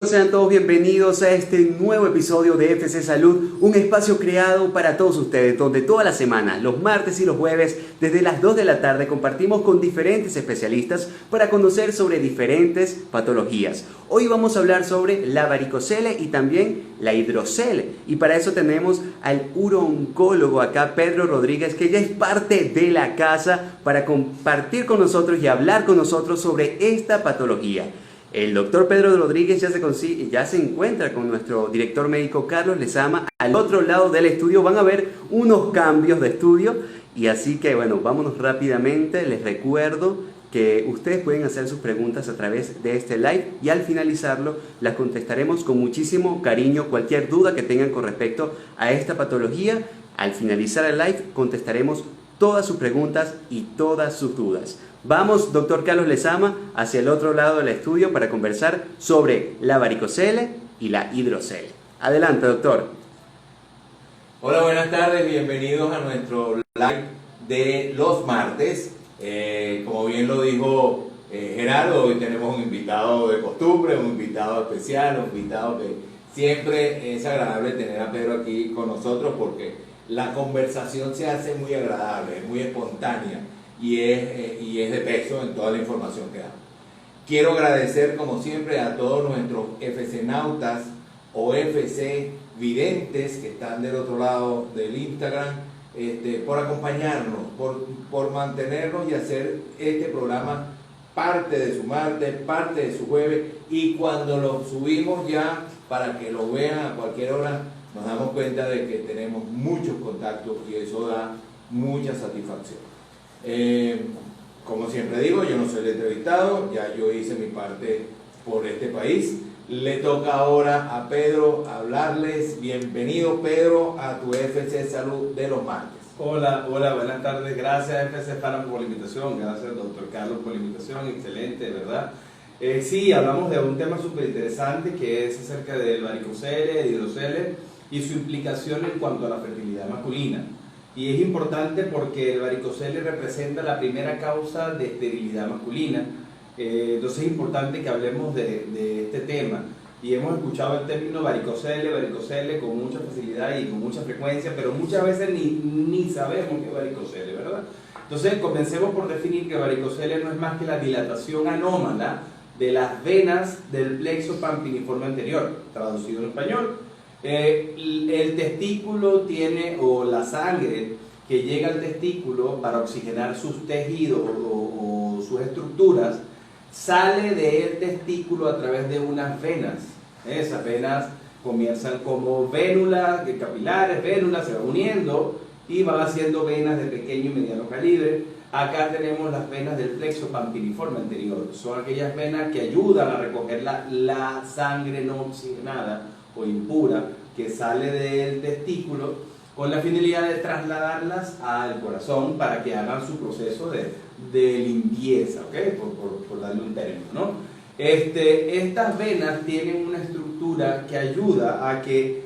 Sean todos bienvenidos a este nuevo episodio de FC Salud, un espacio creado para todos ustedes, donde toda la semana, los martes y los jueves, desde las 2 de la tarde, compartimos con diferentes especialistas para conocer sobre diferentes patologías. Hoy vamos a hablar sobre la varicocele y también la hidrocele, y para eso tenemos al urooncólogo acá, Pedro Rodríguez, que ya es parte de la casa para compartir con nosotros y hablar con nosotros sobre esta patología. El doctor Pedro Rodríguez ya se encuentra con nuestro director médico Carlos Lezama. Al otro lado del estudio van a ver unos cambios de estudio, y así que bueno, vámonos rápidamente. Les recuerdo que ustedes pueden hacer sus preguntas a través de este live y al finalizarlo las contestaremos con muchísimo cariño. Cualquier duda que tengan con respecto a esta patología, al finalizar el live contestaremos todas sus preguntas y todas sus dudas. Vamos, doctor Carlos Lezama, hacia el otro lado del estudio para conversar sobre la varicocele y la hidrocele. Adelante, doctor. Hola, buenas tardes, bienvenidos a nuestro live de los martes. Como bien lo dijo Gerardo, hoy tenemos un invitado de costumbre, un invitado especial, un invitado que siempre es agradable tener a Pedro aquí con nosotros porque la conversación se hace muy agradable, muy espontánea. Y es de peso en toda la información que damos. Quiero agradecer como siempre a todos nuestros FC nautas o FC videntes que están del otro lado del Instagram por acompañarnos, por mantenernos y hacer este programa parte de su martes, parte de su jueves, y cuando lo subimos ya para que lo vean a cualquier hora nos damos cuenta de que tenemos muchos contactos y eso da mucha satisfacción. Como siempre digo, yo no soy el entrevistado, ya yo hice mi parte por este país. Le toca ahora a Pedro hablarles. Bienvenido, Pedro, a tu FC Salud de los martes. Hola, buenas tardes. Gracias FC Farm por la invitación, gracias doctor Carlos por la invitación, excelente, ¿verdad? Sí, hablamos de un tema súper interesante que es acerca del varicocele, hidrocele y su implicación en cuanto a la fertilidad masculina. Y es importante porque el varicocele representa la primera causa de esterilidad masculina. Entonces es importante que hablemos de este tema. Y hemos escuchado el término varicocele con mucha facilidad y con mucha frecuencia, pero muchas veces ni sabemos qué es varicocele, ¿verdad? Entonces comencemos por definir que varicocele no es más que la dilatación anómala de las venas del plexo pampiniforme anterior, traducido en español. El testículo tiene, o la sangre que llega al testículo para oxigenar sus tejidos o sus estructuras, sale del testículo a través de unas venas. Esas venas comienzan como vénulas, capilares, vénulas, se van uniendo y van haciendo venas de pequeño y mediano calibre. Acá tenemos las venas del plexo pampiniforme anterior. Son aquellas venas que ayudan a recoger la sangre no oxigenada o impura que sale del testículo con la finalidad de trasladarlas al corazón para que hagan su proceso de limpieza, ¿okay? por darle un término, ¿no? Estas venas tienen una estructura que ayuda a que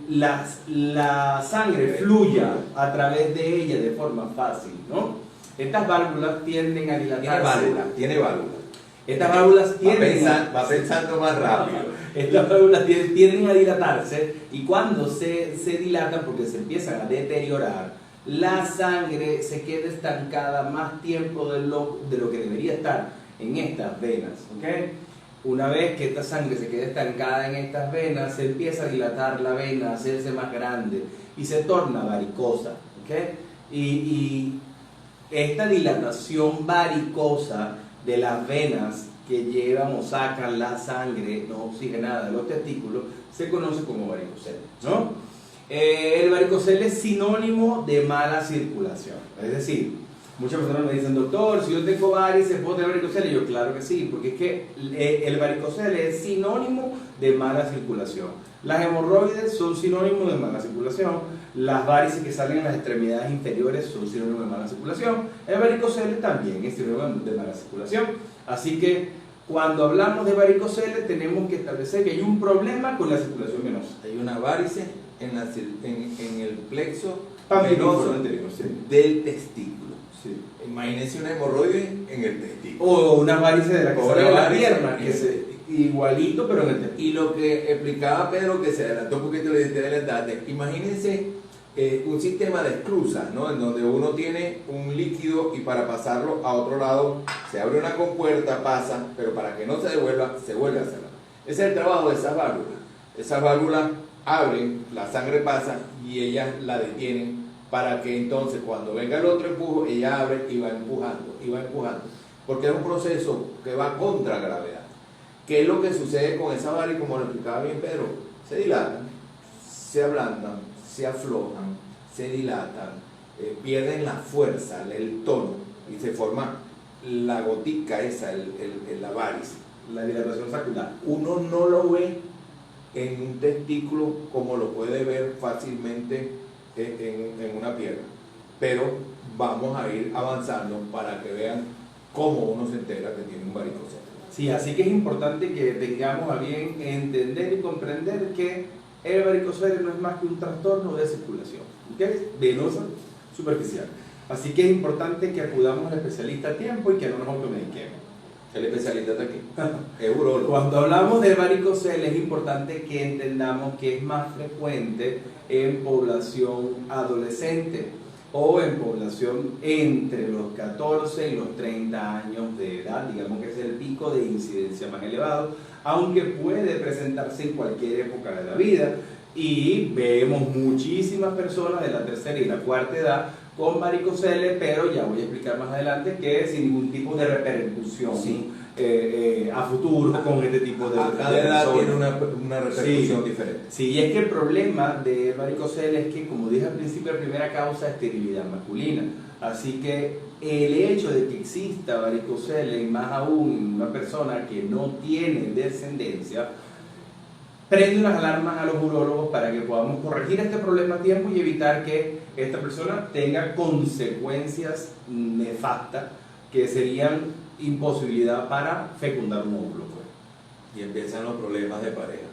la sangre fluya a través de ella de forma fácil, ¿no? Estas válvulas tienden a dilatarse. Tiene válvula. Estas válvulas tienden va pensando más rápido. Estas válvulas tienden a dilatarse, y cuando se dilatan, porque se empiezan a deteriorar, la sangre se queda estancada más tiempo de lo que debería estar en estas venas, ¿okay? Una vez que esta sangre se queda estancada en estas venas, se empieza a dilatar la vena, a hacerse más grande y se torna varicosa, ¿okay? Y esta dilatación varicosa de las venas que llevan o sacan la sangre no oxigenada de los testículos se conoce como varicocele, ¿no? El varicocele es sinónimo de mala circulación. Es decir, muchas personas me dicen, doctor, si yo tengo varices, ¿puedo tener varicocele? Y yo, claro que sí, porque es que el varicocele es sinónimo de mala circulación. Las hemorroides son sinónimo de mala circulación. Las varices que salen en las extremidades inferiores son sinónimo de mala circulación. El varicocele también es sinónimo de mala circulación. Así que cuando hablamos de varicocele tenemos que establecer que hay un problema con la circulación venosa. Hay una varice en el plexo venoso anterior, ¿sí? Del testículo. Sí. Imagínense una hemorroide en el testículo. O una varice de la que sale de la pierna, igualito, pero en el testículo. Y lo que explicaba Pedro, que se adelantó un poquito le dije adelante, imagínense un sistema de esclusas, ¿no? En donde uno tiene un líquido y para pasarlo a otro lado se abre una compuerta, pasa, pero para que no se devuelva, se vuelve a cerrar. Ese es el trabajo de esas válvulas. Esas válvulas abren, la sangre pasa y ellas la detienen para que entonces cuando venga el otro empujo, ella abre y va empujando, porque es un proceso que va contra gravedad. ¿Qué es lo que sucede con esas válvulas? Como lo explicaba bien Pedro, se dilatan, se ablandan, se aflojan, se dilatan, pierden la fuerza, el tono y se forma la gotica esa, la varice. La dilatación sacudar. Uno no lo ve en un testículo como lo puede ver fácilmente en una pierna, pero vamos a ir avanzando para que vean cómo uno se entera que tiene un varicocele. Sí, así que es importante que tengamos a bien entender y comprender que el varicocele no es más que un trastorno de circulación, ¿okay? Venosa superficial. Así que es importante que acudamos al especialista a tiempo y que no nos automediquemos. El especialista está aquí, es urólogo. Cuando hablamos de varicocele es importante que entendamos que es más frecuente en población adolescente o en población entre los 14 y los 30 años de edad, digamos que es el pico de incidencia más elevado, aunque puede presentarse en cualquier época de la vida, y vemos muchísimas personas de la tercera y la cuarta edad con varicocele, pero ya voy a explicar más adelante que sin ningún tipo de repercusión. Sí. A futuro con este tipo de cada edad tiene una repercusión diferente. Sí, y es que el problema de varicocele es que, como dije al principio, la primera causa es esterilidad masculina. Así que el hecho de que exista varicocele, y más aún en una persona que no tiene descendencia, prende unas alarmas a los urólogos para que podamos corregir este problema a tiempo y evitar que esta persona tenga consecuencias nefastas que serían imposibilidad para fecundar un óvulo, pues. Y empiezan los problemas de pareja.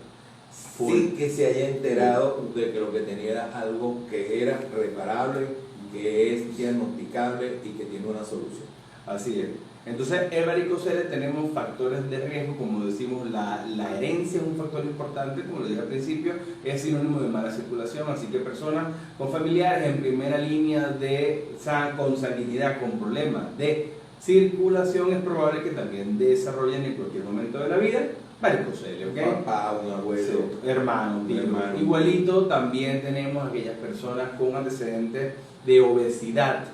Full. Sin que se haya enterado de que lo que tenía era algo que era reparable, que es diagnosticable y que tiene una solución. Así es. Entonces, el varicocele tenemos factores de riesgo, como decimos, la herencia es un factor importante, como lo dije al principio, es sinónimo de mala circulación, así que personas con familiares en primera línea de consanguinidad, con problemas de circulación, es probable que también desarrollen en cualquier momento de la vida varicocele, ¿ok? Un papá, un abuelo, Sí, hermano, tío. hermano. Igualito también tenemos aquellas personas con antecedentes de obesidad.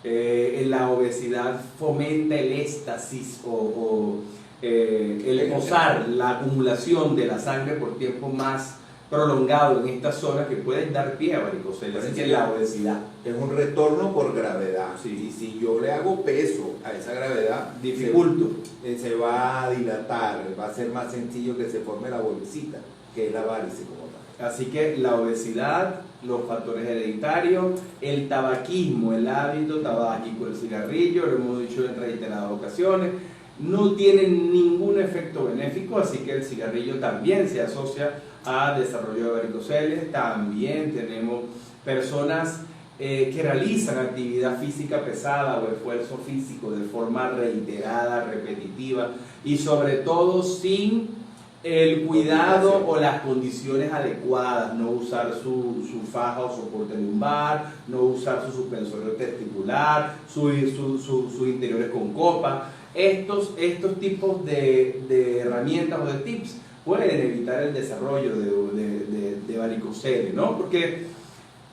La obesidad fomenta el éxtasis o el posar, la acumulación de la sangre por tiempo más prolongado en estas zonas que pueden dar pie a varicocele. Así que la obesidad es un retorno por gravedad. Sí. Y si yo le hago peso a esa gravedad, dificulta. se va a dilatar, va a ser más sencillo que se forme la bolsita, que es la varice como tal. Así que la obesidad, los factores hereditarios, el tabaquismo, el hábito tabáquico, el cigarrillo, lo hemos dicho en reiteradas ocasiones, no tienen ningún efecto benéfico, así que el cigarrillo también se asocia a desarrollo de varicocele. También tenemos personas que realizan actividad física pesada o esfuerzo físico de forma reiterada, repetitiva y sobre todo sin el cuidado o las condiciones adecuadas, no usar su faja o soporte lumbar, no usar su suspensorio testicular, sus interiores con copa. Estos tipos de herramientas o de tips pueden evitar el desarrollo de varicocele, ¿no? Porque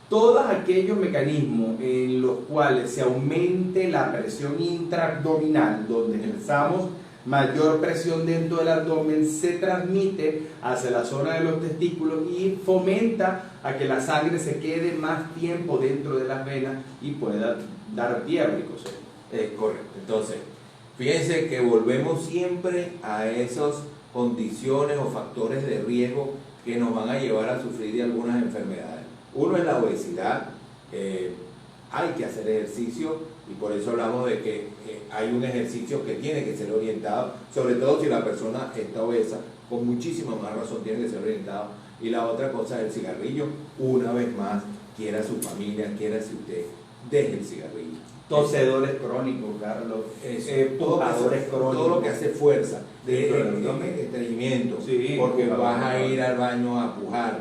todos aquellos mecanismos en los cuales se aumente la presión intraabdominal, donde ejerzamos mayor presión dentro del abdomen, se transmite hacia la zona de los testículos y fomenta a que la sangre se quede más tiempo dentro de las venas y pueda dar pie a varicocele. Es correcto. Entonces, fíjense que volvemos siempre a esas condiciones o factores de riesgo que nos van a llevar a sufrir de algunas enfermedades. Uno es la obesidad, hay que hacer ejercicio y por eso hablamos de que hay un ejercicio que tiene que ser orientado, sobre todo si la persona está obesa, con muchísima más razón tiene que ser orientado. Y la otra cosa es el cigarrillo, una vez más, quiera su familia, quiera si usted, deje el cigarrillo. Tosedores crónicos, Carlos. Pujadores crónicos. Todo lo que hace fuerza, Dentro del abdomen. estreñimiento, Sí, porque pujadores vas a ir crónicos. al baño a pujar.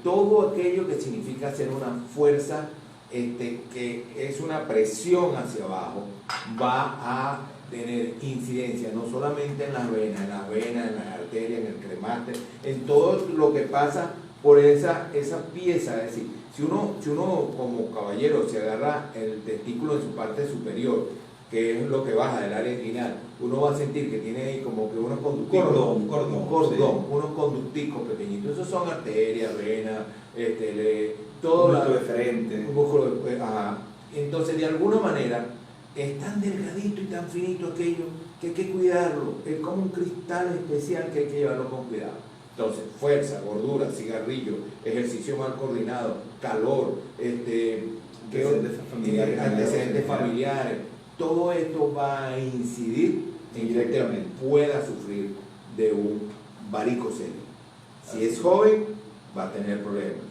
Todo aquello que significa hacer una fuerza, que es una presión hacia abajo, va a tener incidencia no solamente en las venas, en las arterias, en el cremate, en todo lo que pasa por esa pieza. Es decir, si uno como caballero se agarra el testículo en su parte superior, que es lo que baja del área inguinal, uno va a sentir que tiene ahí como que unos conducticos, Cordón. unos conducticos pequeñitos. Esos son arterias, venas, todo Músculo deferente. músculo, ajá. Entonces, de alguna manera, es tan delgadito y tan finito aquello que hay que cuidarlo. Es como un cristal especial que hay que llevarlo con cuidado. Entonces, fuerza, gordura, cigarrillo, ejercicio mal coordinado, calor, antecedentes familiares, todo esto va a incidir en que usted pueda sufrir de un varicocele. Si es joven, va a tener problemas.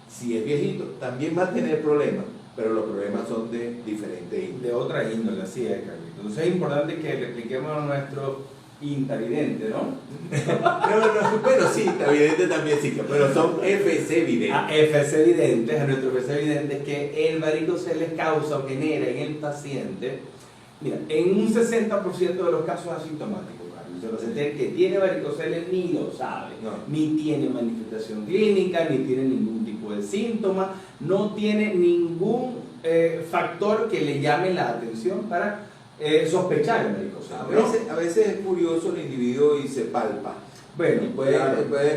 Si es viejito, también va a tener problemas, pero los problemas son de diferente índole. De otra índole, así es, Carlito. Entonces es importante que le expliquemos a nuestro intavidente, ¿no? Bueno, sí, evidente también sí, pero son FC videntes. A FC videntes, a nuestros FC videntes, que el varicocele causa o genera en el paciente, mira, en un 60% de los casos asintomáticos, Carlos. El paciente que tiene varicocele ni lo sabe, No. ni tiene manifestación clínica, ni tiene ningún tipo de síntoma, no tiene ningún factor que le llame la atención para sospechar el varicocele. A veces es curioso el individuo y se palpa. Bueno, Y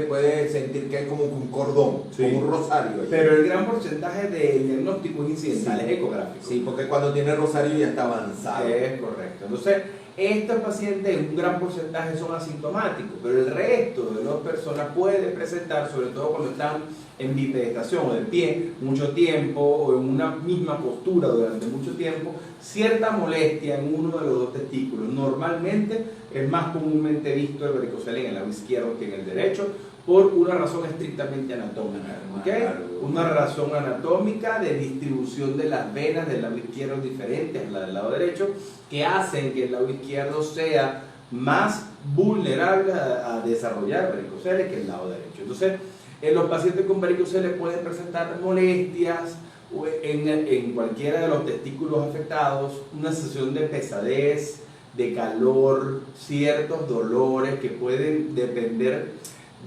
puede sentir que hay como un cordón, Sí. como un rosario ahí. pero el gran porcentaje de diagnósticos incidentales ecográficos. Sí, porque cuando tiene rosario ya está avanzado. Es correcto. Entonces, estos pacientes, un gran porcentaje son asintomáticos, pero el resto de las personas puede presentar, sobre todo cuando están en bipedestación o de pie mucho tiempo o en una misma postura durante mucho tiempo, cierta molestia en uno de los dos testículos. Normalmente es más comúnmente visto el varicocele en el lado izquierdo que en el derecho, por una razón estrictamente anatómica, ¿ok? Una razón anatómica de distribución de las venas del lado izquierdo diferentes a la del lado derecho, que hacen que el lado izquierdo sea más vulnerable a desarrollar varicocele que el lado derecho. Entonces, los pacientes con varicocele pueden presentar molestias en cualquiera de los testículos afectados, una sensación de pesadez, de calor, ciertos dolores que pueden depender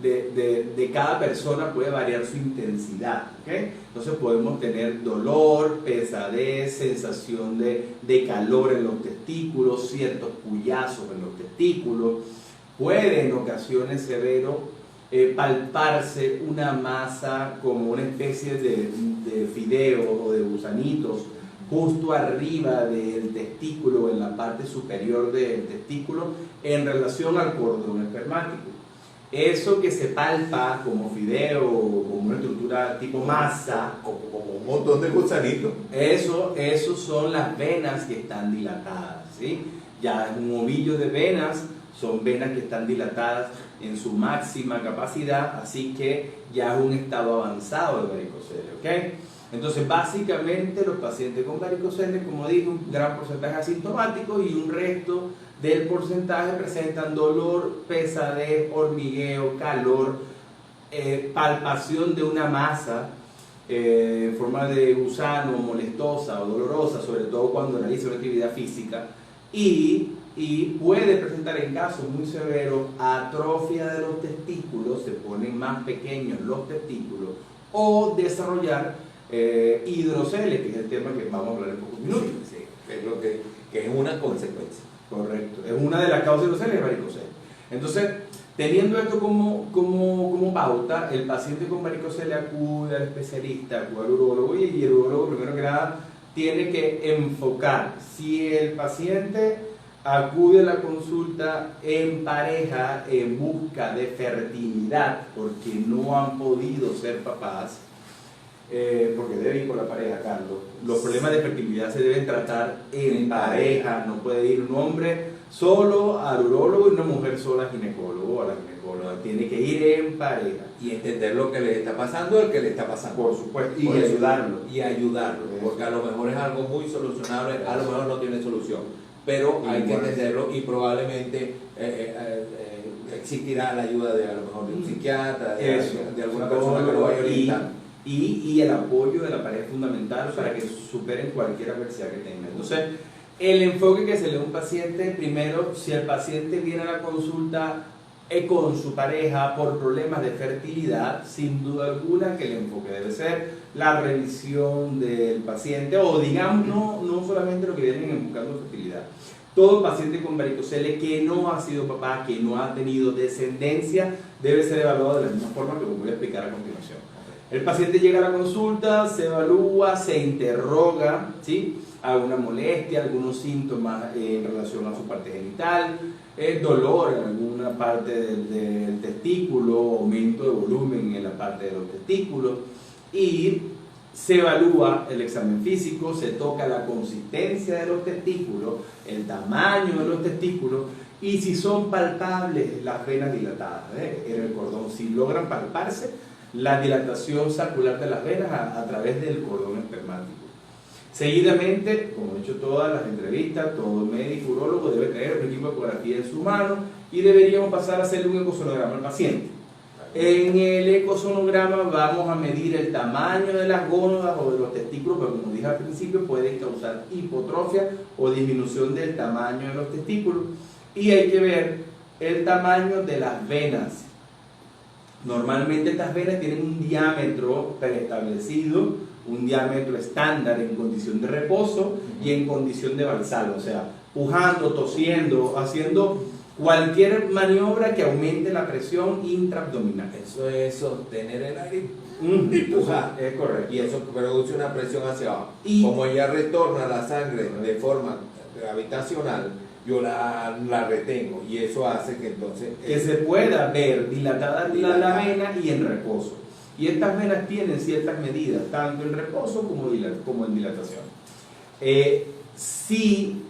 de cada persona, puede variar su intensidad, ¿okay? Entonces podemos tener dolor, pesadez, sensación de calor en los testículos, ciertos puyazos en los testículos, puede en ocasiones severo palparse una masa como una especie de fideo o de gusanitos justo arriba del testículo, en la parte superior del testículo, en relación al cordón espermático. Eso que se palpa como fideo, como una estructura tipo masa, Como un montón de gusanitos. eso son las venas que están dilatadas, ¿sí? Ya un ovillo de venas son venas que están dilatadas en su máxima capacidad, así que ya es un estado avanzado de varicocele, ¿ok? Entonces, básicamente los pacientes con varicocele, como digo, un gran porcentaje asintomático y un resto del porcentaje presentan dolor, pesadez, hormigueo, calor, palpación de una masa en forma de gusano, molestosa o dolorosa, sobre todo cuando realiza una actividad física, y puede presentar en casos muy severos atrofia de los testículos, se ponen más pequeños los testículos, o desarrollar hidrocele, que es el tema que vamos a hablar en pocos minutos. Sí, que es una consecuencia. Correcto, es una de las causas de hidrocele, es varicocele. Entonces, teniendo esto como pauta, el paciente con varicocele acude al especialista, acude al urólogo, y el urólogo, primero que nada, tiene que enfocar si el paciente acude a la consulta en pareja en busca de fertilidad porque no han podido ser papás, porque debe ir con la pareja, Carlos. Los problemas de fertilidad se deben tratar en pareja, no puede ir un hombre solo al urólogo y una mujer sola al ginecólogo o a la ginecóloga. tiene que ir en pareja. Y entender lo que le está pasando al que le está pasando. Por supuesto, y Por eso, ayudarlo. Y ayudarlo, porque a lo mejor es algo muy solucionable, a lo mejor no tiene solución, pero hay que entenderlo y probablemente existirá la ayuda de a lo mejor de un psiquiatra, de alguna persona que lo vaya a orientar. Y el apoyo de la pareja es fundamental para que superen cualquier adversidad que tengan. Entonces, el enfoque que se le da a un paciente, primero, si el paciente viene a la consulta con su pareja por problemas de fertilidad, sin duda alguna que el enfoque debe ser la revisión del paciente, o digamos, no solamente lo que vienen buscando fertilidad. Todo paciente con varicocele que no ha sido papá, que no ha tenido descendencia, debe ser evaluado de la misma forma que os voy a explicar a continuación. El paciente llega a la consulta, se evalúa, se interroga, ¿sí? Alguna molestia, algunos síntomas en relación a su parte genital, dolor en alguna parte del testículo, aumento de volumen en la parte de los testículos, y se evalúa el examen físico, se toca la consistencia de los testículos, el tamaño de los testículos, y si son palpables las venas dilatadas en el cordón, si logran palparse la dilatación sacular de las venas a través del cordón espermático. Seguidamente, como he dicho todas las entrevistas, todo médico urólogo debe tener un equipo de ecografía en su mano y deberíamos pasar a hacerle un ecosonograma al paciente. En el ecosonograma vamos a medir el tamaño de las gónadas o de los testículos, pero como dije al principio, puede causar hipotrofia o disminución del tamaño de los testículos. Y hay que ver el tamaño de las venas. Normalmente estas venas tienen un diámetro preestablecido, un diámetro estándar en condición de reposo y en condición de valsalva, o sea, pujando, tosiendo, haciendo cualquier maniobra que aumente la presión intraabdominal. Eso es sostener el aire, empujar, es correcto. y eso produce una presión hacia abajo. Y como ella retorna la sangre de forma gravitacional, yo la retengo, y eso hace que entonces que se pueda ver dilatada la vena y en reposo. Y estas venas tienen ciertas medidas, tanto en reposo como en dilatación. Si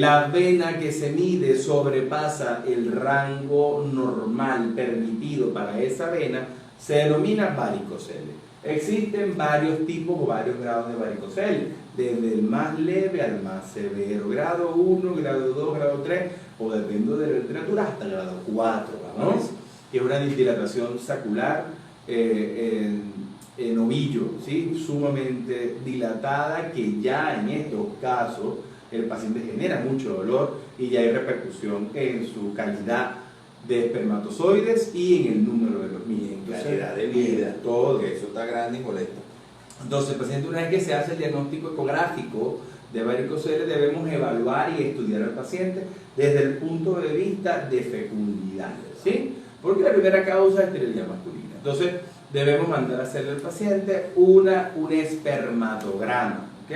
la vena que se mide sobrepasa el rango normal permitido para esa vena, se denomina varicocele. Existen varios tipos o varios grados de varicocele, desde el más leve al más severo, grado 1, grado 2, grado 3, o dependiendo de la literatura, hasta grado 4, ¿no? Que es una dilatación sacular en ovillo, ¿sí? Sumamente dilatada, que ya en estos casos el paciente genera mucho dolor y ya hay repercusión en su calidad de espermatozoides y en el número de los mismos. en calidad de vida, todo que eso está grande y molesto. Entonces, el paciente, una vez que se hace el diagnóstico ecográfico de varicocele, debemos evaluar y estudiar al paciente desde el punto de vista de fecundidad, ¿sí? Porque la primera causa es esterilidad masculina. Entonces, debemos mandar a hacerle al paciente un espermatograma, ¿ok?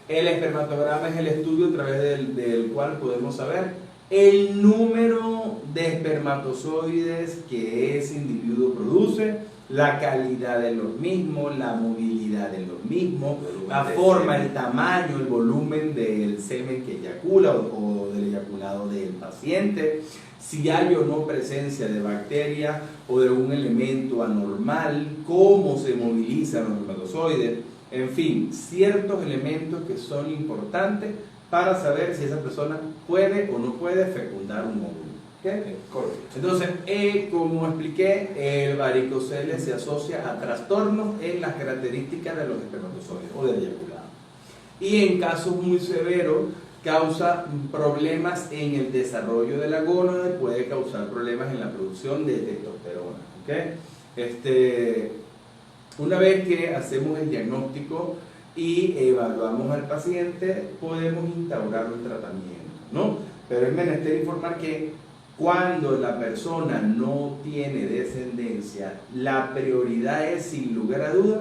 El espermatograma es el estudio a través del cual podemos saber el número de espermatozoides que ese individuo produce, la calidad de los mismos, la movilidad de los mismos, la forma, el tamaño, el volumen del semen que eyacula o del eyaculado del paciente, si hay o no presencia de bacterias o de algún elemento anormal, cómo se movilizan los espermatozoides, en fin, ciertos elementos que son importantes para saber si esa persona puede o no puede fecundar un óvulo. ¿Okay? Correcto. Entonces, como expliqué, el varicocele se asocia a trastornos en las características de los espermatozoides o del eyaculado. Y en casos muy severos, causa problemas en el desarrollo de la gónada y puede causar problemas en la producción de testosterona. ¿Okay? Una vez que hacemos el diagnóstico y evaluamos al paciente, podemos instaurar un tratamiento, ¿no? Pero es menester informar que cuando la persona no tiene descendencia, la prioridad es, sin lugar a duda,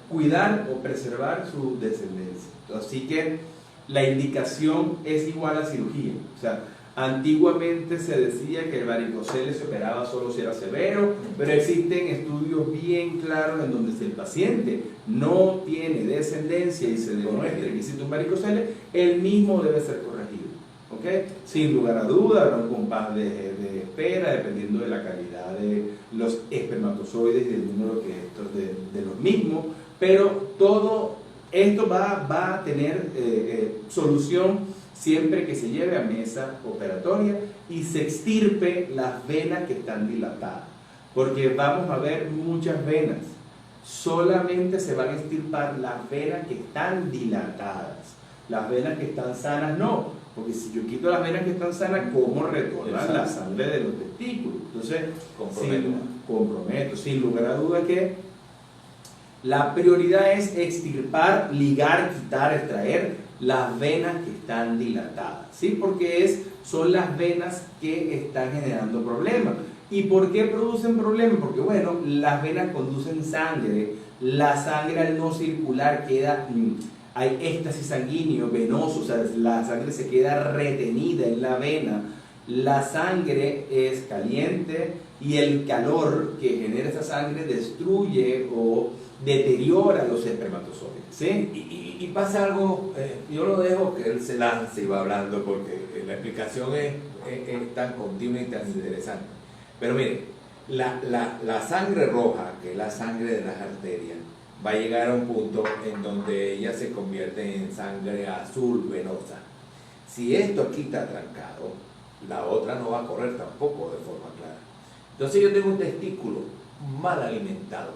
cuidar o preservar su descendencia. Así que la indicación es igual a cirugía. O sea, antiguamente se decía que el varicocele se operaba solo si era severo, pero existen estudios bien claros en donde si el paciente no tiene descendencia y se demuestra que existe un varicocele, el mismo debe ser corregido. ¿Okay? Sin lugar a duda, habrá un compás de espera, dependiendo de la calidad de los espermatozoides y del número de los mismos, pero todo esto va a tener solución siempre que se lleve a mesa operatoria y se extirpe las venas que están dilatadas, porque vamos a ver muchas venas, solamente se van a extirpar las venas que están dilatadas, las venas que están sanas no, porque si yo quito las venas que están sanas, ¿cómo retornar la sangre de los testículos? Entonces, comprometo, sin lugar a duda que la prioridad es extirpar, ligar, quitar, extraer las venas que están dilatadas, ¿sí? Porque son las venas que están generando problemas. ¿Y por qué producen problemas? Porque, bueno, las venas conducen sangre, la sangre al no circular hay éxtasis sanguíneo, venoso, o sea, la sangre se queda retenida en la vena, la sangre es caliente y el calor que genera esa sangre destruye o deteriora los espermatozoides, ¿sí? Y pasa algo, yo lo dejo que él se lance y va hablando porque la explicación es tan continua y tan interesante. Pero mire, la sangre roja, que es la sangre de las arterias, va a llegar a un punto en donde ella se convierte en sangre azul venosa. Si esto aquí está trancado, la otra no va a correr tampoco de forma clara. Entonces yo tengo un testículo mal alimentado,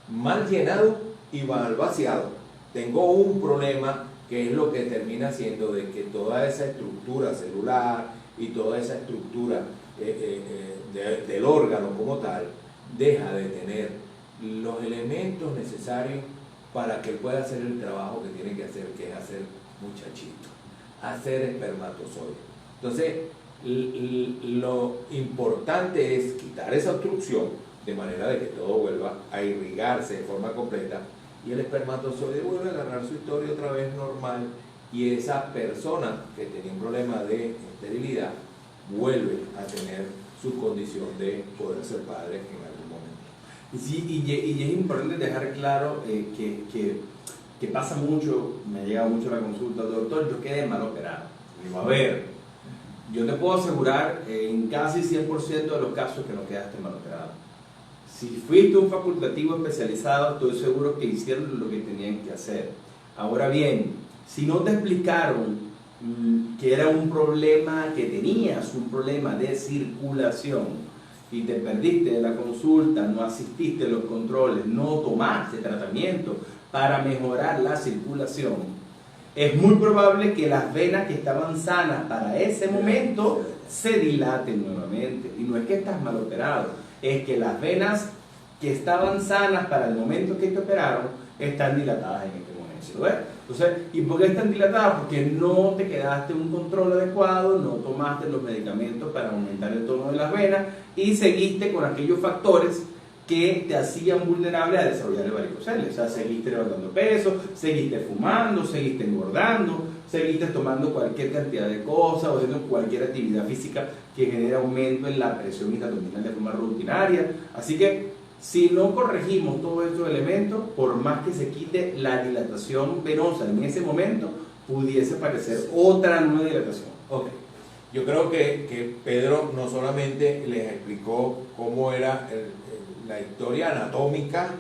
mal llenado y mal vaciado. Tengo un problema que es lo que termina siendo de que toda esa estructura celular y toda esa estructura del órgano como tal deja de tener los elementos necesarios para que él pueda hacer el trabajo que tiene que hacer, que es hacer muchachito, hacer espermatozoide. Entonces, lo importante es quitar esa obstrucción de manera de que todo vuelva a irrigarse de forma completa y el espermatozoide vuelve a agarrar su historia otra vez normal y esa persona que tenía un problema de esterilidad vuelve a tener su condición de poder ser padre en algún momento. Sí, y es importante dejar claro que pasa mucho, me llega mucho la consulta, doctor, yo quedé mal operado. Digo, a ver, yo te puedo asegurar en casi 100% de los casos que no quedaste mal operado. Si fuiste un facultativo especializado, estoy seguro que hicieron lo que tenían que hacer. Ahora bien, si no te explicaron que era un problema, que tenías un problema de circulación y te perdiste de la consulta, no asististe a los controles, no tomaste tratamiento para mejorar la circulación, es muy probable que las venas que estaban sanas para ese momento se dilaten nuevamente. Y no es que estás mal operado, es que las venas que estaban sanas para el momento que te operaron están dilatadas en este momento, ¿ves? Entonces, ¿y por qué están dilatadas? Porque no te quedaste en un control adecuado, no tomaste los medicamentos para aumentar el tono de las venas y seguiste con aquellos factores que te hacían vulnerable a desarrollar el varicocele. O sea, seguiste levantando peso, seguiste fumando, seguiste engordando, seguiste tomando cualquier cantidad de cosas o haciendo cualquier actividad física que genere aumento en la presión intraabdominal de forma rutinaria. Así que si no corregimos todos estos elementos, por más que se quite la dilatación venosa en ese momento, pudiese parecer otra nueva dilatación. Ok, yo creo que Pedro no solamente les explicó cómo era la historia anatómica,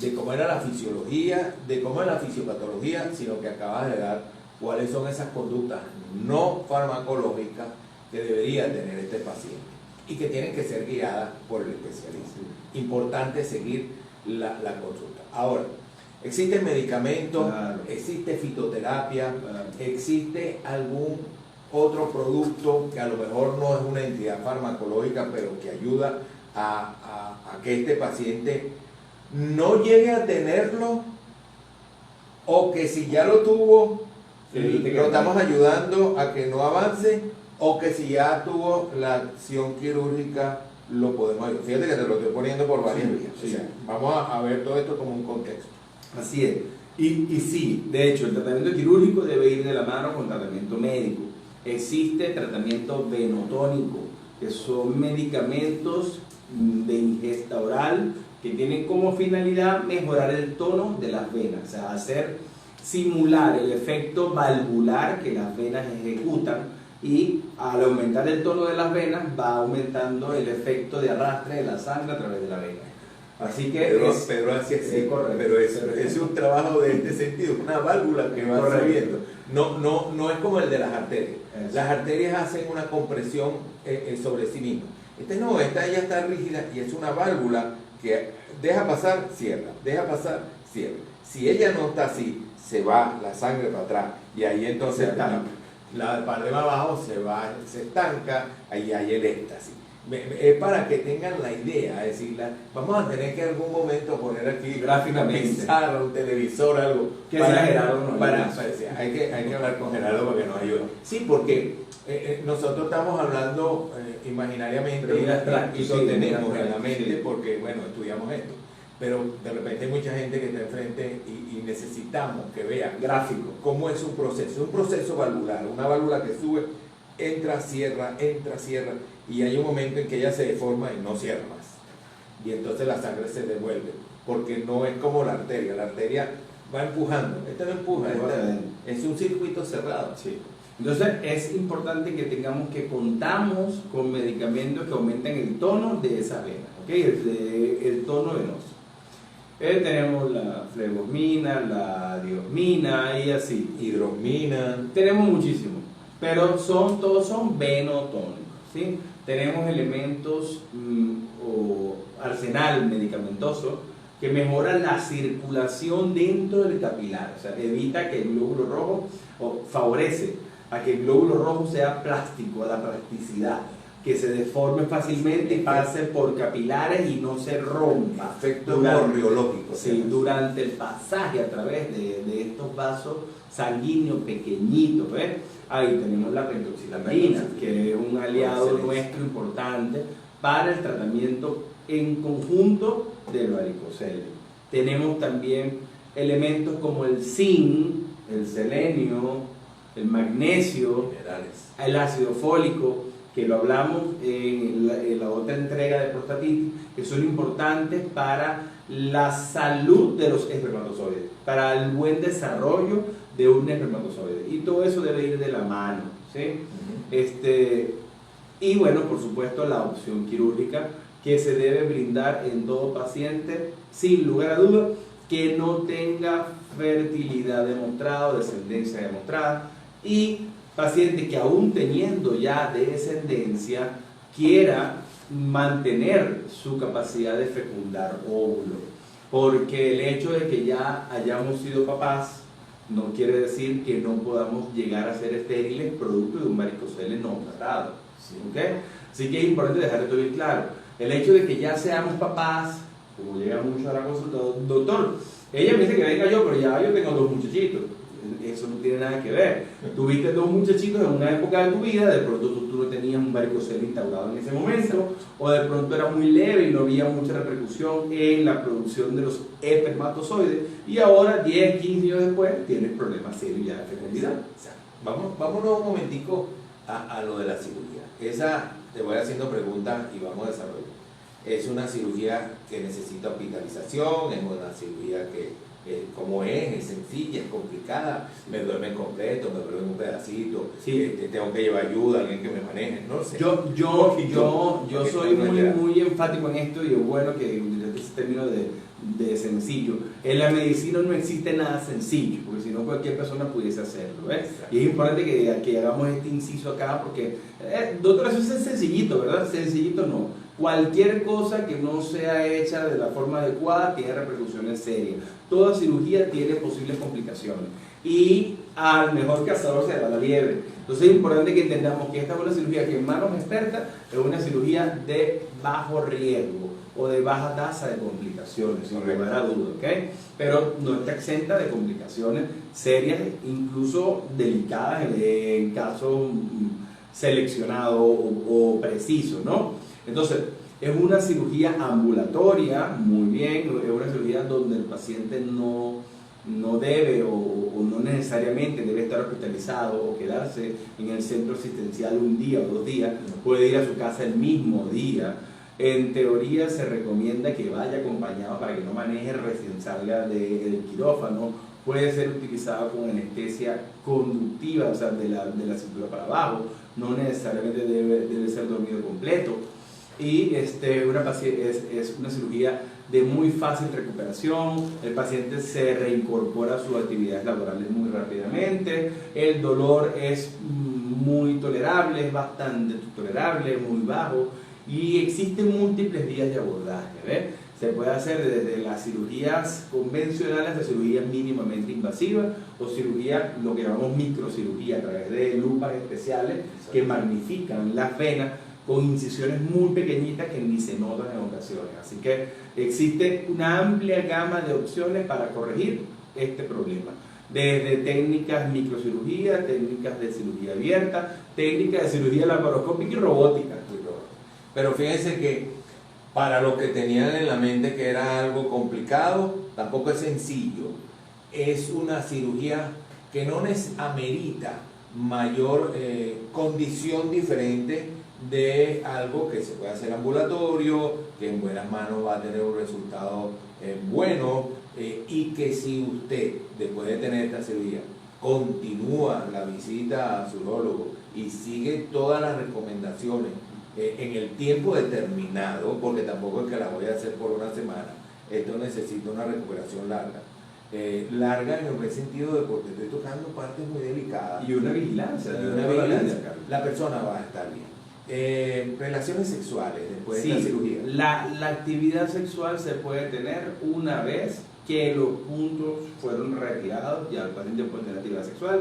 de cómo era la fisiología, de cómo era la fisiopatología, sino que acaba de dar cuáles son esas conductas no farmacológicas que debería tener este paciente y que tienen que ser guiadas por el especialista. Importante seguir la consulta. Ahora, existen medicamentos, claro, existe fitoterapia, claro, existe algún otro producto que a lo mejor no es una entidad farmacológica, pero que ayuda a que este paciente no llegue a tenerlo, o que si ya lo tuvo, lo estamos ayudando a que no avance, o que si ya tuvo la acción quirúrgica, lo podemos ayudar. Fíjate que te lo estoy poniendo por varias vías. Sí. O sea, vamos a ver todo esto como un contexto. Así es. Y sí, de hecho, el tratamiento quirúrgico debe ir de la mano con tratamiento médico. Existe tratamiento venotónico, que son medicamentos de ingesta oral que tienen como finalidad mejorar el tono de las venas, o sea, simular el efecto valvular que las venas ejecutan y al aumentar el tono de las venas va aumentando el efecto de arrastre de la sangre a través de la vena. Así que Pedro hacía así, correcto. pero es un trabajo de este sentido, una válvula que va Correcto. subiendo. No es como el de las arterias. Eso. Las arterias hacen una compresión sobre sí mismas. Esta ya está rígida y es una válvula que deja pasar, cierra, deja pasar, cierra. Si ella no está así, se va la sangre para atrás y ahí entonces la parte de abajo se estanca, ahí hay el éxtasis. Es para que tengan la idea, es decir, vamos a tener que en algún momento poner aquí gráficamente una pizarra, un televisor, algo. Que sea Gerardo, no hay que hablar con Gerardo para que nos ayude. Sí, porque nosotros estamos hablando imaginariamente Pero abstracto, y lo sí, tenemos en la abstracto, mente sí. porque, bueno, estudiamos esto. Pero de repente hay mucha gente que está enfrente y necesitamos que vean gráfico. cómo es un proceso valvular, una válvula que sube, entra, cierra, y hay un momento en que ella se deforma y no cierra más. Y entonces la sangre se devuelve, porque no es como la arteria va empujando, esta no empuja, es un circuito cerrado. Sí. Entonces es importante que contamos con medicamentos que aumenten el tono de esa vena, ¿ok? El tono venoso. Tenemos la flebosmina, la diosmina y así. Hidrosmina. Tenemos muchísimos, pero todos son venotónicos, ¿sí? Tenemos elementos o arsenal medicamentoso que mejora la circulación dentro del capilar, o sea, evita que el glóbulo rojo, o favorece a que el glóbulo rojo sea plástico, a la plasticidad, que se deforme fácilmente y pase por capilares y no se rompa. Efecto morriológico. Sí, durante el pasaje a través de estos vasos sanguíneos pequeñitos, ¿ves? Ahí tenemos la pentoxilamina, que es un aliado nuestro importante para el tratamiento en conjunto del varicocele. Tenemos también elementos como el zinc, el selenio, el magnesio, Minerales. el ácido fólico, que lo hablamos en la otra entrega de prostatitis, que son importantes para la salud de los espermatozoides, para el buen desarrollo de un espermatozoide. Y todo eso debe ir de la mano, ¿sí? Y bueno, por supuesto, la opción quirúrgica que se debe brindar en todo paciente, sin lugar a dudas, que no tenga fertilidad demostrada o descendencia demostrada, y paciente que aún teniendo ya descendencia quiera mantener su capacidad de fecundar óvulo, porque el hecho de que ya hayamos sido papás no quiere decir que no podamos llegar a ser estériles producto de un varicocele no tratado, ¿okay? Así que es importante dejar esto bien claro. El hecho de que ya seamos papás, como llega mucho a la consulta, doctor, ella me dice que venga yo, pero ya yo tengo 2 muchachitos. Eso no tiene nada que ver. Tuviste 2 muchachitos en una época de tu vida, de pronto tú no tenías un varicocele instaurado en ese momento, o de pronto era muy leve y no había mucha repercusión en la producción de los espermatozoides, y ahora 10, 15 años después tienes problemas serios ya de fecundidad. Vámonos un momentico a lo de la cirugía. Esa, te voy haciendo preguntas y vamos a desarrollar. Es una cirugía que necesita hospitalización, es una cirugía que como es sencilla, es complicada, me duerme completo, me duerme un pedacito, Sí. tengo que llevar ayuda, alguien que me maneje, no sé. Yo soy muy enfático en esto, y es bueno que utilices ese término de sencillo. En la medicina no existe nada sencillo, porque si no cualquier persona pudiese hacerlo, ¿ves? Y es importante que hagamos este inciso acá, porque, doctor, eso es sencillito, ¿verdad? Sencillito no. Cualquier cosa que no sea hecha de la forma adecuada tiene repercusiones serias. Toda cirugía tiene posibles complicaciones, y al mejor cazador se le va la liebre. Entonces es importante que entendamos que esta es una cirugía que en manos expertas es una cirugía de bajo riesgo o de baja tasa de complicaciones, sin lugar a duda, ¿ok? Pero no está exenta de complicaciones serias, incluso delicadas en casos seleccionados o precisos, ¿no? Entonces, es una cirugía ambulatoria, muy bien, es una cirugía donde el paciente no debe o no necesariamente debe estar hospitalizado o quedarse en el centro asistencial un día o 2 días, puede ir a su casa el mismo día. En teoría se recomienda que vaya acompañado para que no maneje recién salga del quirófano, puede ser utilizado con anestesia conductiva, o sea, de la cintura para abajo, no necesariamente debe ser dormido completo. Y es una cirugía de muy fácil recuperación, el paciente se reincorpora a sus actividades laborales muy rápidamente, el dolor es muy tolerable, es bastante tolerable, muy bajo, y existen múltiples vías de abordaje, ¿ves? Se puede hacer desde las cirugías convencionales hasta cirugías mínimamente invasivas o cirugía, lo que llamamos microcirugía, a través de lupas especiales que magnifican las venas con incisiones muy pequeñitas que ni se notan en ocasiones. Así que existe una amplia gama de opciones para corregir este problema. Desde técnicas microcirugía, técnicas de cirugía abierta, técnicas de cirugía laparoscópica y robótica. Pero fíjense que para los que tenían en la mente que era algo complicado, tampoco es sencillo. Es una cirugía que no amerita mayor condición diferente de algo que se puede hacer ambulatorio, que en buenas manos va a tener un resultado bueno, y que si usted, después de tener esta cirugía, continúa la visita a su urólogo y sigue todas las recomendaciones en el tiempo determinado, porque tampoco es que la voy a hacer por una semana, esto necesita una recuperación larga. Larga en el buen sentido de porque estoy tocando partes muy delicadas. Y una vigilancia. La persona va a estar bien. Relaciones sexuales después de la cirugía. La actividad sexual se puede tener una vez que los puntos fueron retirados, ya el paciente puede tener actividad sexual.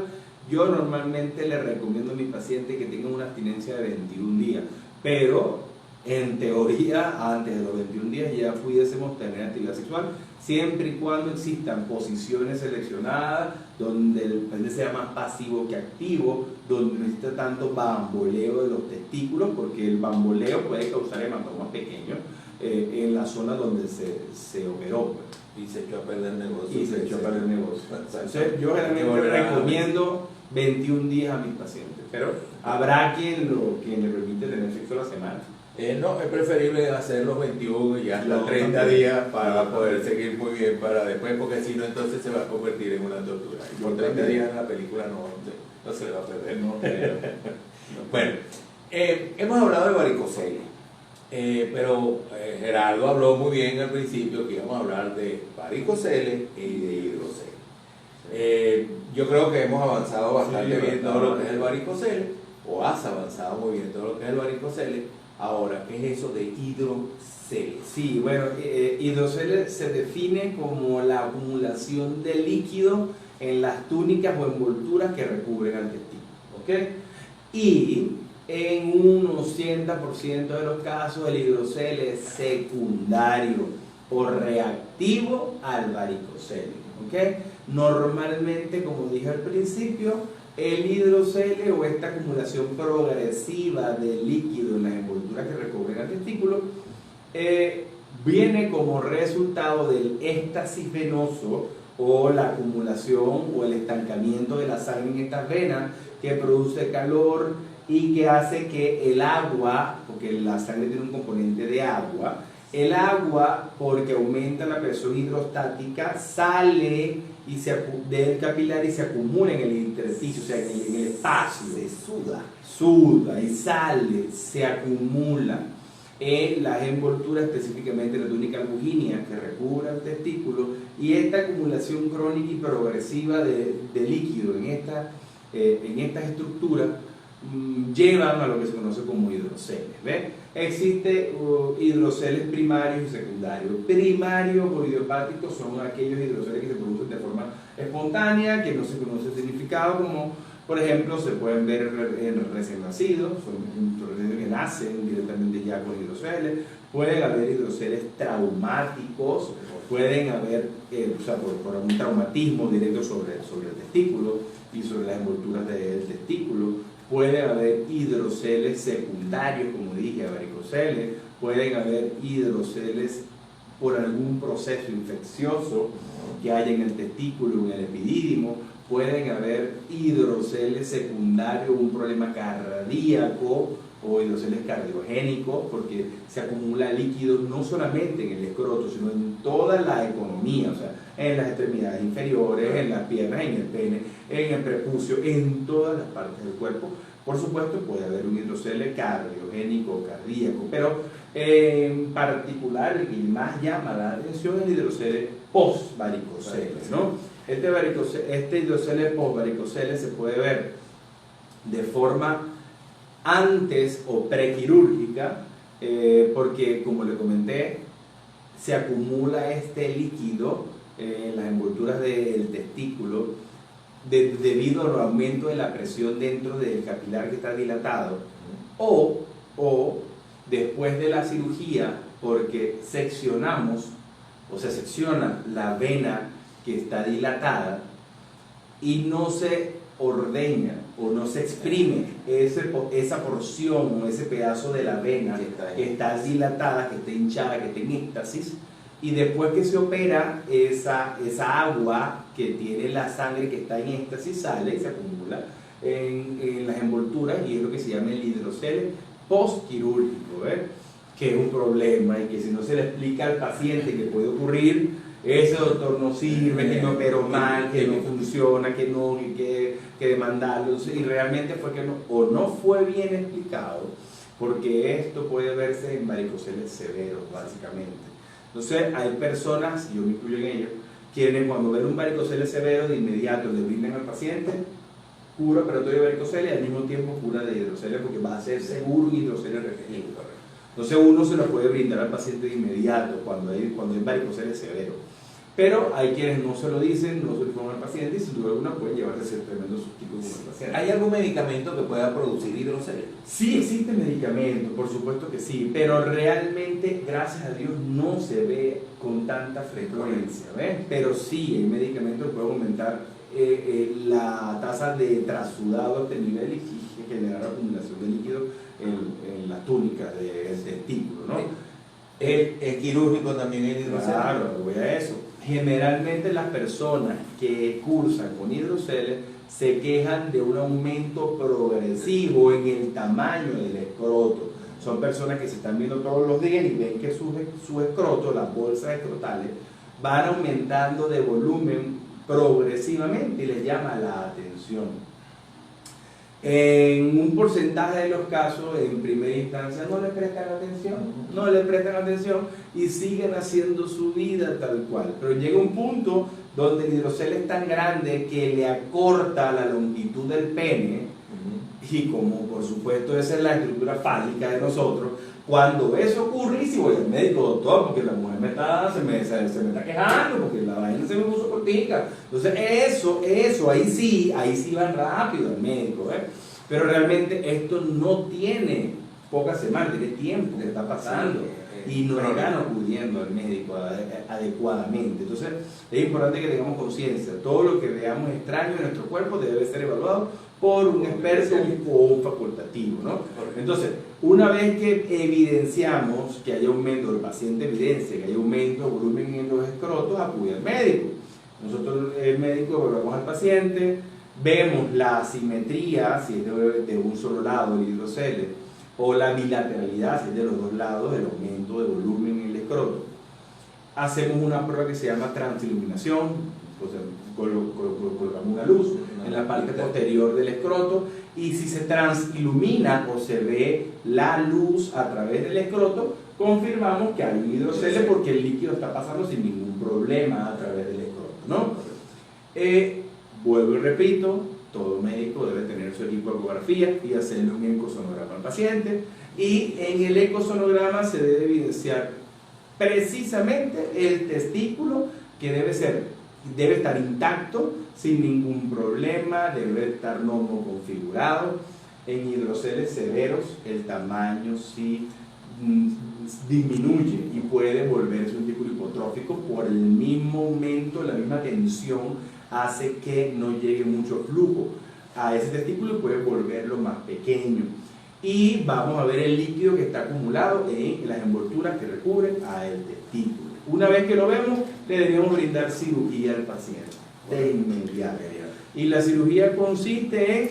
Yo normalmente le recomiendo a mis pacientes que tengan una abstinencia de 21 días, pero en teoría antes de los 21 días ya pudiésemos tener actividad sexual, siempre y cuando existan posiciones seleccionadas donde el paciente sea más pasivo que activo, donde no exista tanto bamboleo de los testículos, porque el bamboleo puede causar hematomas pequeños en la zona donde se operó. Y se echó a perder el negocio. Y se echó a perder el negocio. Entonces, yo realmente recomiendo 21 días a mis pacientes, pero habrá quien le permite tener sexo a la semana. No, es preferible hacer los 21 y hasta 30 días para poder seguir muy bien para después, porque si no entonces se va a convertir en una tortura. Y por 30 días la película no se le va a perder. No creo. Bueno, hemos hablado de varicocele, pero Gerardo habló muy bien al principio que íbamos a hablar de varicocele y de hidrocele. Yo creo que hemos avanzado bastante bien todo lo que es el varicocele, o has avanzado muy bien todo lo que es el varicocele. Ahora, ¿qué es eso de hidrocele? Sí, bueno, hidrocele se define como la acumulación de líquido en las túnicas o envolturas que recubren al testículo, ¿ok? Y en un 80% de los casos el hidrocele es secundario o reactivo al varicocele, ¿ok? Normalmente, como dije al principio, el hidrocele o esta acumulación progresiva de líquido en las envolturas que recubren al testículo viene como resultado del éxtasis venoso o la acumulación o el estancamiento de la sangre en estas venas que produce calor y que hace que el agua, porque la sangre tiene un componente de agua, el agua, porque aumenta la presión hidrostática, sale del capilar y se acumula en el intersticio, o sea, en el espacio. Se suda y sale, se acumula en las envolturas, específicamente la túnica albuginea que recubre el testículo, y esta acumulación crónica y progresiva de líquido en estas estructuras llevan a lo que se conoce como hidroceles. ¿Ves? Existe hidroceles primarios y secundarios. Primarios o idiopáticos son aquellos hidroceles que se producen de forma espontánea, que no se conoce el significado, como por ejemplo se pueden ver en recién nacidos, son recién que nacen directamente ya con hidroceles. Pueden haber hidroceles traumáticos, pueden haber, o sea, por un traumatismo directo sobre el testículo y sobre las envolturas del testículo. Puede haber hidroceles secundarios, como dije, varicoceles. Pueden haber hidroceles por algún proceso infeccioso que haya en el testículo o en el epidídimo. Pueden haber hidroceles secundarios, un problema cardíaco o hidroceles cardiogénicos, porque se acumula líquido no solamente en el escroto, sino en toda la economía, o sea, en las extremidades inferiores, en las piernas, en el pene, en el prepucio, en todas las partes del cuerpo. Por supuesto, puede haber un hidrocele cardiogénico o cardíaco, pero en particular el que más llama la atención es el hidrocele post-varicocele, ¿no? Este hidrocele post-varicocele se puede ver de forma antes o prequirúrgica, porque como le comenté, se acumula este líquido en las envolturas del testículo debido al aumento de la presión dentro del capilar que está dilatado, o después de la cirugía, porque seccionamos o se secciona la vena que está dilatada y no se ordeña o no se exprime esa porción o ese pedazo de la vena que está dilatada, que está hinchada, que está en éxtasis, y después que se opera, esa agua que tiene la sangre que está en éxtasis sale y se acumula en las envolturas, y es lo que se llama el hidrocele postquirúrgico, que es un problema, y que si no se le explica al paciente que puede ocurrir, ese doctor no sirve, que me operó mal, que no funciona, que no, que demandarlo, y realmente fue que no fue bien explicado, porque esto puede verse en varicoceles severos, básicamente. Entonces hay personas, y yo me incluyo en ellos, quienes cuando ven un varicocele severo de inmediato le brindan al paciente cura operatoria de varicocele y al mismo tiempo cura de hidrocele, porque va a ser seguro un hidrocele referido. Entonces uno se lo puede brindar al paciente de inmediato cuando hay varicocele severo. Pero hay quienes no se lo dicen, no se lo informan al paciente, y sin duda alguna pueden llevarse ese tremendo sustico con el paciente. ¿Hay algún medicamento que pueda producir hidrocele? Sí existe medicamento, por supuesto que sí, pero realmente, gracias a Dios, no se ve con tanta frecuencia, ¿ves? Pero sí, hay medicamentos que pueden aumentar la tasa de trasudado a este nivel y generar acumulación de líquido en las túnicas del testículo, ¿no? ¿Es quirúrgico también el hidrocele? Claro, voy a eso. Generalmente las personas que cursan con hidrocele se quejan de un aumento progresivo en el tamaño del escroto. Son personas que se están viendo todos los días y ven que su escroto, las bolsas escrotales, van aumentando de volumen progresivamente y les llama la atención. En un porcentaje de los casos, en primera instancia, no le prestan atención y siguen haciendo su vida tal cual. Pero llega un punto donde el hidrocele es tan grande que le acorta la longitud del pene, y como por supuesto esa es la estructura fálica de nosotros, cuando eso ocurre, y si voy al médico, doctor, porque la mujer se me está quejando, porque la vaina se me puso cortica. Entonces eso, ahí sí van rápido al médico, pero realmente esto no tiene pocas semanas, tiene tiempo que está pasando, y no están acudiendo al médico adecuadamente. Entonces es importante que tengamos conciencia, todo lo que veamos extraño en nuestro cuerpo debe ser evaluado por un experto o un facultativo, ¿no? Entonces, una vez que evidenciamos que hay aumento, el paciente evidencia que hay aumento de volumen en los escrotos, acude al médico. Nosotros, el médico, evaluamos al paciente, vemos la asimetría, si es de un solo lado el hidrocele, o la bilateralidad, si es de los dos lados, el aumento de volumen en el escroto. Hacemos una prueba que se llama transiluminación, o sea, colocamos una luz en la parte posterior del escroto, y si se transilumina o se ve la luz a través del escroto, confirmamos que hay un hidrocele porque el líquido está pasando sin ningún problema a través del escroto, ¿no? Vuelvo y repito, todo médico debe tener su equipo de ecografía y hacerle un ecosonograma al paciente, y en el ecosonograma se debe evidenciar precisamente el testículo, que debe estar intacto, sin ningún problema, debe estar normoconfigurado. En hidroceles severos el tamaño sí disminuye y puede volverse un testículo hipotrófico por el mismo aumento, la misma tensión hace que no llegue mucho flujo a ese testículo y puede volverlo más pequeño. Y vamos a ver el líquido que está acumulado en las envolturas que recubren al testículo. Una vez que lo vemos, le debemos brindar cirugía al paciente de inmediato. Y la cirugía consiste en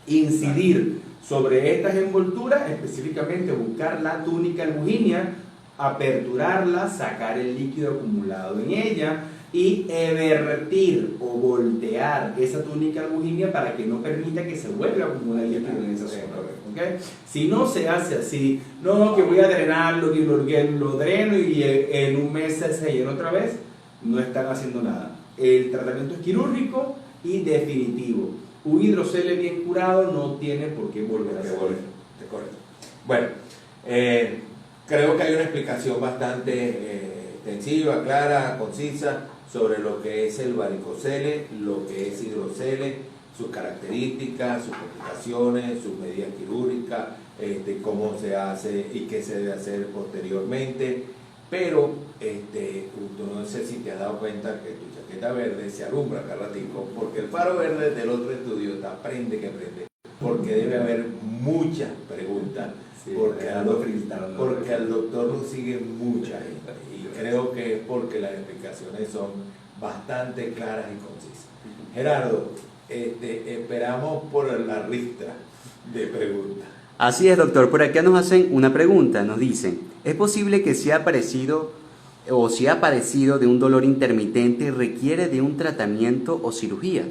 incidir Sobre estas envolturas, específicamente buscar la túnica albuginea, aperturarla, sacar el líquido acumulado en ella y vertir o voltear esa túnica albuginea para que no permita que se vuelva a acumular líquido en esa zona. ¿Okay? Si no se hace así, no, que voy a drenarlo, que lo dreno y en un mes se llena otra vez, no están haciendo nada. El tratamiento es quirúrgico y definitivo. Un hidrocele bien curado no tiene por qué volver a hacer. Correcto. Bueno, creo que hay una explicación bastante extensiva, clara, concisa sobre lo que es el varicocele, lo que es hidrocele, sus características, sus complicaciones, sus medidas quirúrgicas, cómo se hace y qué se debe hacer posteriormente. Pero no sé si te has dado cuenta que tu chaqueta verde se alumbra cada ratico, porque el faro verde del otro estudio está prende que prende, porque debe haber muchas preguntas, Sí, porque al doctor lo sigue mucha gente, y creo que es porque las explicaciones son bastante claras y concisas. Gerardo, esperamos por la ristra de preguntas. Así es, doctor. Por acá nos hacen una pregunta. Nos dicen, ¿es posible que sea parecido o si ha padecido de un dolor intermitente requiere de un tratamiento o cirugía?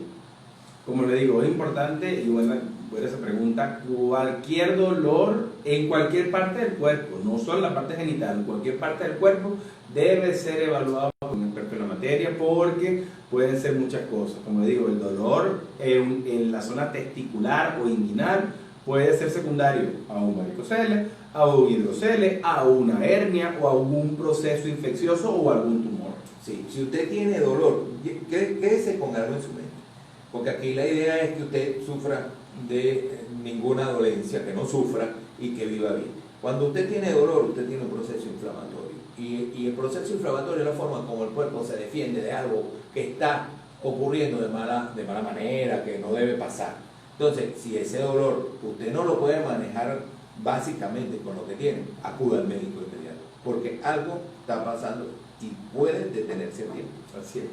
Como le digo, es importante, y buena esa pregunta, cualquier dolor en cualquier parte del cuerpo, no solo en la parte genital, en cualquier parte del cuerpo, debe ser evaluado por un experto en la materia, porque pueden ser muchas cosas. Como le digo, el dolor en la zona testicular o inguinal puede ser secundario a un varicocele, a un hidrocele, a una hernia o a algún proceso infeccioso o algún tumor. Sí, si usted tiene dolor, quédese con algo en su mente, porque aquí la idea es que usted sufra de ninguna dolencia, que no sufra y que viva bien. Cuando usted tiene dolor, usted tiene un proceso inflamatorio, y el proceso inflamatorio es la forma como el cuerpo se defiende de algo que está ocurriendo de mala manera, que no debe pasar. Entonces, si ese dolor usted no lo puede manejar básicamente con lo que tiene, acuda al médico inmediato, porque algo está pasando y puede detenerse a tiempo. Así es.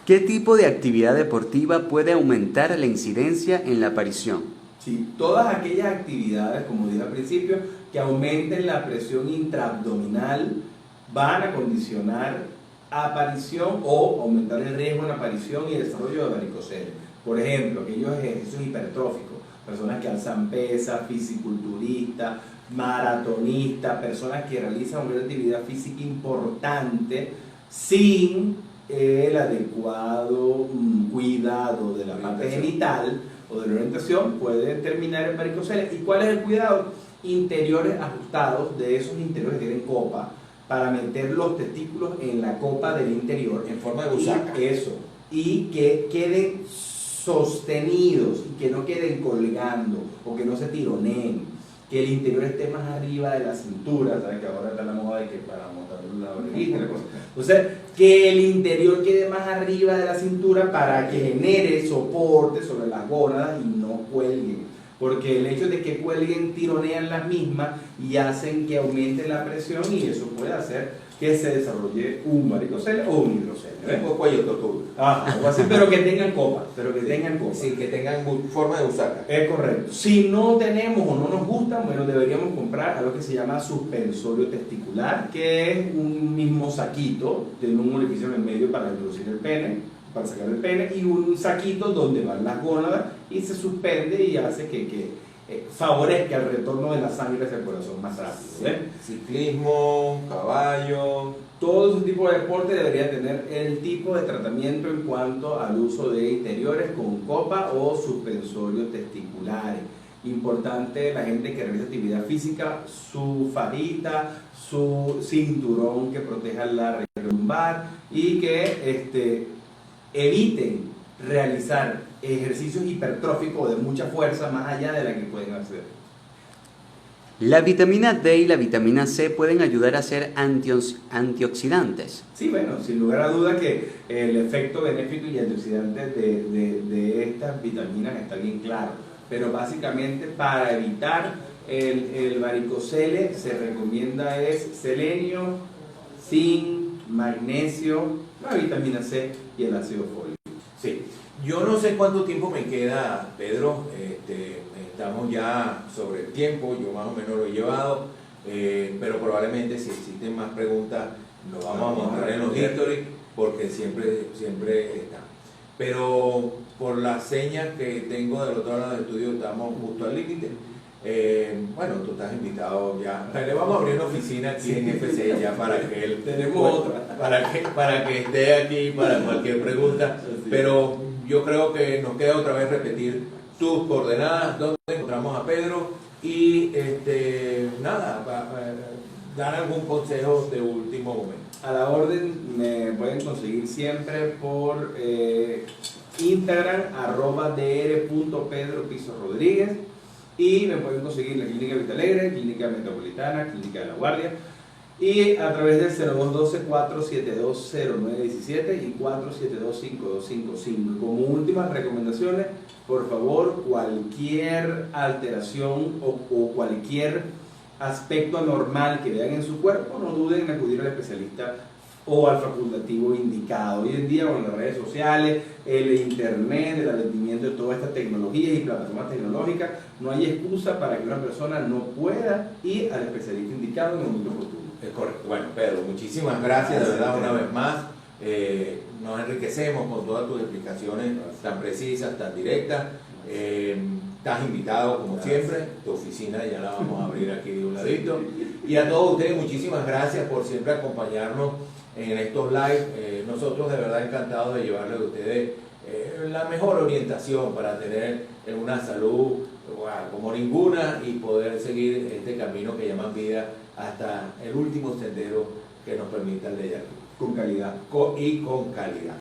¿Qué tipo de actividad deportiva puede aumentar la incidencia en la aparición? Sí, todas aquellas actividades, como dije al principio, que aumenten la presión intraabdominal van a condicionar aparición o aumentar el riesgo en aparición y desarrollo de varicocele. Por ejemplo, aquellos ejercicios hipertróficos, personas que alzan pesas, fisiculturistas, maratonistas, personas que realizan una actividad física importante sin el adecuado cuidado de la parte genital o de la orientación, puede terminar en varicocele. ¿Y cuál es el cuidado? Interiores ajustados, de esos interiores que tienen copa, para meter los testículos en la copa del interior En forma de busaca. Y que queden sostenidos y que no queden colgando o que no se tironeen, que el interior esté más arriba de la cintura. ¿Sabes que ahora está la moda de que para montar la orejita y la cosa? Entonces, que el interior quede más arriba de la cintura para que genere soporte sobre las gónadas y no cuelguen, porque el hecho de que cuelguen tironean las mismas y hacen que aumente la presión, y eso puede hacer que se desarrolle un varicocele o un hidrocele. Un cuello tortuga. Algo así, pero que tengan copa, Sí, que tengan forma de busaca. Es correcto. Si no tenemos o no nos gustan, bueno, deberíamos comprar algo que se llama suspensorio testicular, que es un mismo saquito, tiene un orificio en el medio para introducir el pene, para sacar el pene, y un saquito donde van las gónadas y se suspende y hace que favorezca el retorno de la sangre hacia el corazón más rápido. Ciclismo, caballo. Todo ese tipo de deporte debería tener el tipo de tratamiento en cuanto al uso de interiores con copa o suspensorios testiculares. Importante, la gente que realiza actividad física, su fajita, su cinturón que proteja la región lumbar, y que eviten realizar ejercicios hipertróficos de mucha fuerza más allá de la que pueden hacer. La vitamina D y la vitamina C pueden ayudar a ser antioxidantes. Sí, bueno, sin lugar a duda que el efecto benéfico y antioxidante de estas vitaminas está bien claro, pero básicamente para evitar el varicocele se recomienda selenio, zinc, magnesio, la vitamina C y el ácido fólico. Sí, yo no sé cuánto tiempo me queda, Pedro, estamos ya sobre el tiempo, yo más o menos lo he llevado, pero probablemente si existen más preguntas, lo vamos a mostrar en los history, porque siempre están. Pero por las señas que tengo del otro lado del estudio, estamos justo al límite. Bueno, tú estás invitado ya. Le vamos a abrir una oficina aquí en FC ya para que él Tenemos otra. para que esté aquí para cualquier pregunta. Pero yo creo que nos queda otra vez repetir tus coordenadas, dónde encontramos a Pedro y nada, dar algún consejo de último momento. A la orden, me pueden conseguir siempre por Instagram, @dr.pedro_piso_rodríguez, y me pueden conseguir en la Clínica Vitalegre, Clínica Metropolitana, Clínica de la Guardia, y a través del 0212-472-0917 y 472-5255. Como últimas recomendaciones, por favor, cualquier alteración o cualquier aspecto anormal que vean en su cuerpo, no duden en acudir al especialista o al facultativo indicado. Hoy en día, con las redes sociales, el internet, el advenimiento de todas estas tecnologías y plataformas tecnológicas, no hay excusa para que una persona no pueda ir al especialista indicado en el momento oportuno. Es correcto. Bueno, Pedro, muchísimas gracias de verdad una vez más. Nos enriquecemos con todas tus explicaciones tan precisas, tan directas. Estás invitado como siempre, tu oficina ya la vamos a abrir aquí de un ladito. Y a todos ustedes muchísimas gracias por siempre acompañarnos en estos live. Nosotros de verdad encantados de llevarles a ustedes la mejor orientación para tener una salud como ninguna y poder seguir este camino que llaman vida hasta el último sendero que nos permita el de allá. Con calidad. Y con calidad.